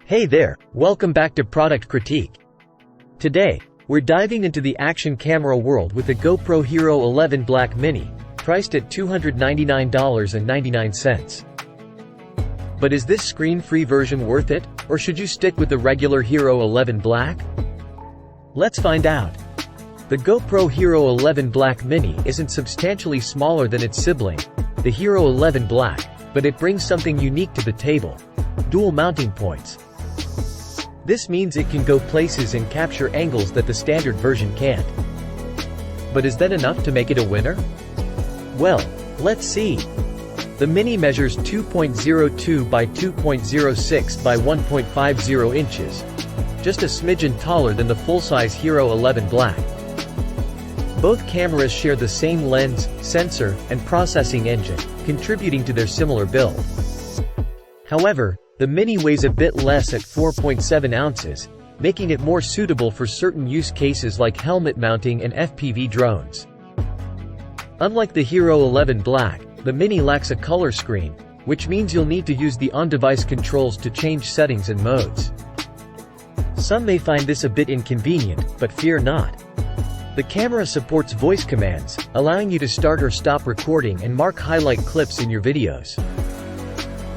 Hey there, welcome back to Product Critique. Today, we're diving into the action camera world with the GoPro Hero11 Black Mini, priced at $299.99. But is this screen-free version worth it, or should you stick with the regular Hero11 Black? Let's find out. The GoPro Hero11 Black Mini isn't substantially smaller than its sibling, the Hero11 Black, but it brings something unique to the table: dual mounting points. This means it can go places and capture angles that the standard version can't. But is that enough to make it a winner? Well, let's see. The Mini measures 2.02 by 2.06 by 1.50 inches, just a smidgen taller than the full-size Hero11 Black. Both cameras share the same lens, sensor, and processing engine, contributing to their similar build. However, the Mini weighs a bit less at 4.7 ounces, making it more suitable for certain use cases like helmet mounting and FPV drones. Unlike the Hero11 Black, the Mini lacks a color screen, which means you'll need to use the on-device controls to change settings and modes. Some may find this a bit inconvenient, but fear not. The camera supports voice commands, allowing you to start or stop recording and mark highlight clips in your videos.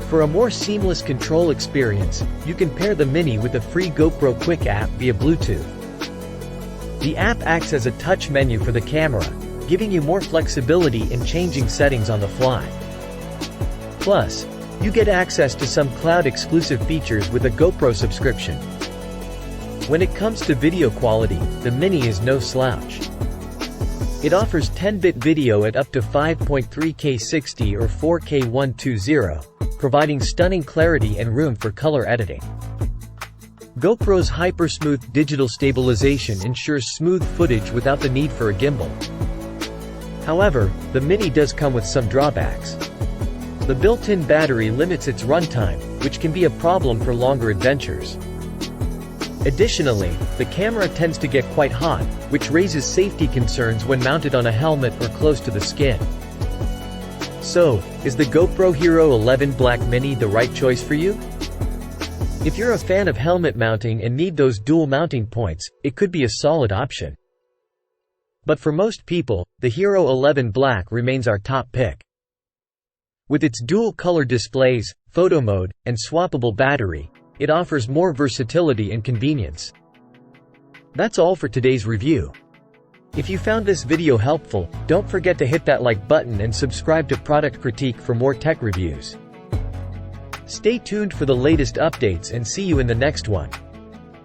For a more seamless control experience, you can pair the Mini with a free GoPro Quick app via Bluetooth. The app acts as a touch menu for the camera, giving you more flexibility in changing settings on the fly. Plus, you get access to some cloud-exclusive features with a GoPro subscription. When it comes to video quality, the Mini is no slouch. It offers 10-bit video at up to 5.3K 60 or 4K 120, providing stunning clarity and room for color editing. GoPro's hyper-smooth digital stabilization ensures smooth footage without the need for a gimbal. However, the Mini does come with some drawbacks. The built-in battery limits its runtime, which can be a problem for longer adventures. Additionally, the camera tends to get quite hot, which raises safety concerns when mounted on a helmet or close to the skin. So, is the GoPro Hero11 Black Mini the right choice for you? If you're a fan of helmet mounting and need those dual mounting points, it could be a solid option. But for most people, the Hero11 Black remains our top pick. With its dual-color displays, photo mode, and swappable battery, it offers more versatility and convenience. That's all for today's review. If you found this video helpful, don't forget to hit that like button and subscribe to Product Critique for more tech reviews. Stay tuned for the latest updates and see you in the next one.